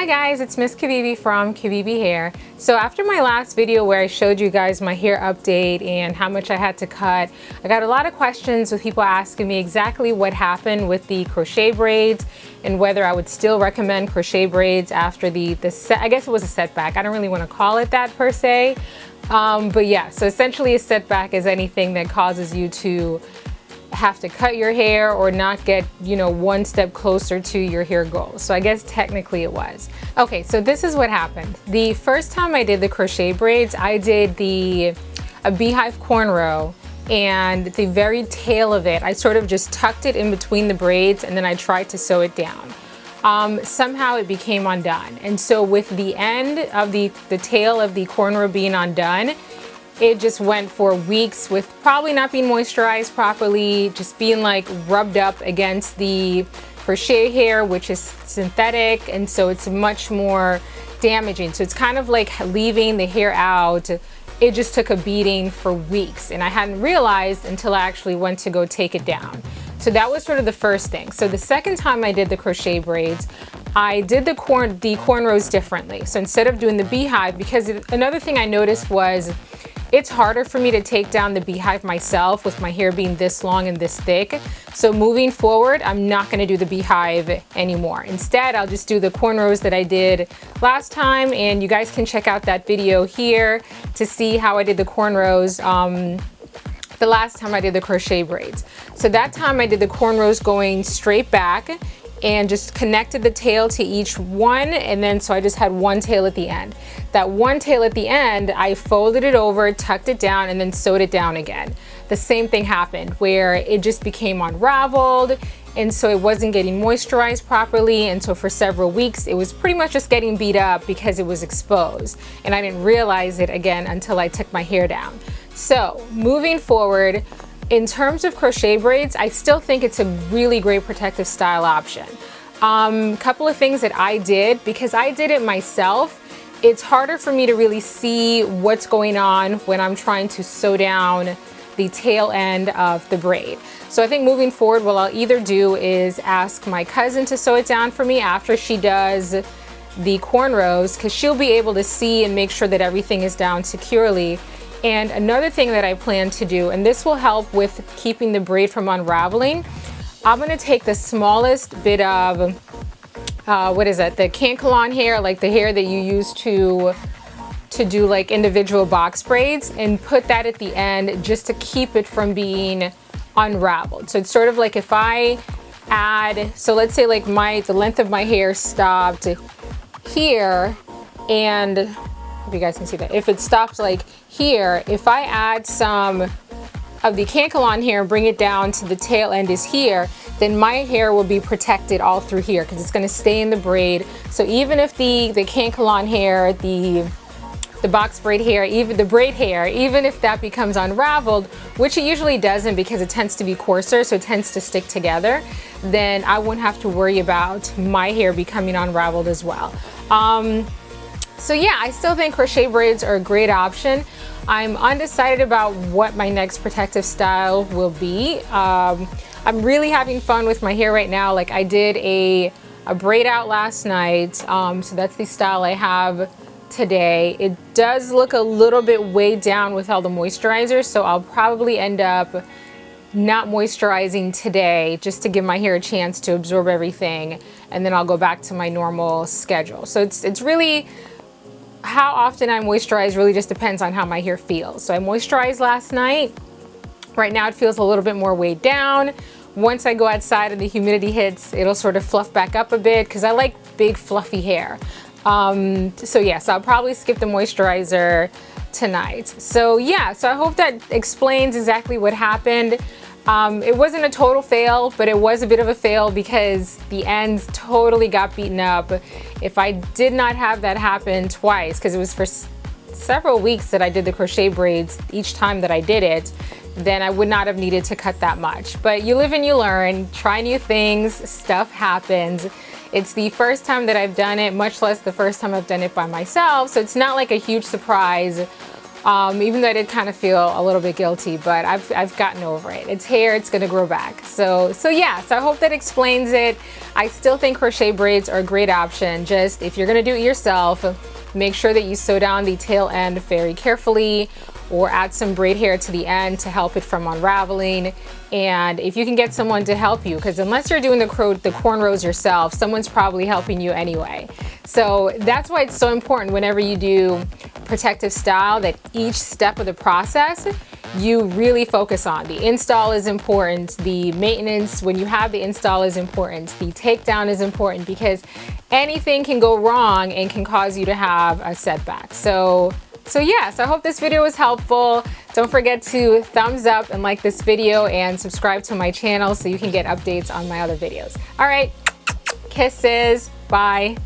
Hi guys, it's Miss Kabibi from Kabibi Hair. So after my last video where I showed you guys my hair update and how much I had to cut, I got a lot of questions with people asking me exactly what happened with the crochet braids and whether I would still recommend crochet braids after I guess it was a setback. I don't really want to call it that per se. But yeah, so essentially a setback is anything that causes you to have to cut your hair or not get, one step closer to your hair goal. So I guess technically it was. Okay, so this is what happened. The first time I did the crochet braids, I did a beehive cornrow, and the very tail of it, I sort of just tucked it in between the braids and then I tried to sew it down. Somehow it became undone. And so with the end of the tail of the cornrow being undone, it just went for weeks with probably not being moisturized properly, just being like rubbed up against the crochet hair, which is synthetic, and so it's much more damaging. So it's kind of like leaving the hair out. It just took a beating for weeks, and I hadn't realized until I actually went to go take it down. So that was sort of the first thing. So the second time I did the crochet braids, I did the cornrows differently. So instead of doing the beehive, because another thing I noticed was it's harder for me to take down the beehive myself with my hair being this long and this thick. So moving forward, I'm not gonna do the beehive anymore. Instead, I'll just do the cornrows that I did last time, and you guys can check out that video here to see how I did the cornrows the last time I did the crochet braids. So that time I did the cornrows going straight back and just connected the tail to each one, and then so I just had one tail at the end. That one tail at the end, I folded it over, tucked it down, and then sewed it down again. The same thing happened where it just became unraveled, and so it wasn't getting moisturized properly, and so for several weeks it was pretty much just getting beat up because it was exposed, and I didn't realize it again until I took my hair down. So moving forward, in terms of crochet braids, I still think it's a really great protective style option. Couple of things that I did, because I did it myself, it's harder for me to really see what's going on when I'm trying to sew down the tail end of the braid. So I think moving forward, what I'll either do is ask my cousin to sew it down for me after she does the cornrows, because she'll be able to see and make sure that everything is down securely. And another thing that I plan to do, and this will help with keeping the braid from unraveling, I'm gonna take the smallest bit of, the cankalon hair, like the hair that you use to do like individual box braids, and put that at the end just to keep it from being unraveled. So it's sort of like if I add, so let's say like the length of my hair stopped here, and if you guys can see that, if it stops like here, if I add some of the cankalon hair and bring it down to the tail end is here, then my hair will be protected all through here because it's going to stay in the braid. So even if the cankalon hair, the box braid hair, even the braid hair, even if that becomes unraveled, which it usually doesn't because it tends to be coarser, so it tends to stick together, then I won't have to worry about my hair becoming unraveled as well. So yeah, I still think crochet braids are a great option. I'm undecided about what my next protective style will be. I'm really having fun with my hair right now. Like I did a braid out last night, so that's the style I have today. It does look a little bit weighed down with all the moisturizer, so I'll probably end up not moisturizing today just to give my hair a chance to absorb everything, and then I'll go back to my normal schedule. So it's really, how often I moisturize really just depends on how my hair feels. So I moisturized last night. Right now it feels a little bit more weighed down. Once I go outside and the humidity hits, it'll sort of fluff back up a bit because I like big fluffy hair. So yes, I'll probably skip the moisturizer tonight. So yeah, so I hope that explains exactly what happened. It wasn't a total fail, but it was a bit of a fail because the ends totally got beaten up. If I did not have that happen twice, because it was for several weeks that I did the crochet braids each time that I did it, then I would not have needed to cut that much. But you live and you learn, try new things, stuff happens. It's the first time that I've done it, much less the first time I've done it by myself, so it's not like a huge surprise Even though I did kind of feel a little bit guilty, but I've gotten over it. It's hair, it's gonna grow back. So yeah, so I hope that explains it. I still think crochet braids are a great option. Just if you're gonna do it yourself, make sure that you sew down the tail end very carefully, or add some braid hair to the end to help it from unraveling. And if you can get someone to help you, because unless you're doing the cornrows yourself, someone's probably helping you anyway. So that's why it's so important whenever you do protective style that each step of the process you really focus on. The install is important, the maintenance when you have the install is important, the takedown is important, because anything can go wrong and can cause you to have a setback. So yeah, so I hope this video was helpful. Don't forget to thumbs up and like this video and subscribe to my channel so you can get updates on my other videos. All right, kisses, bye.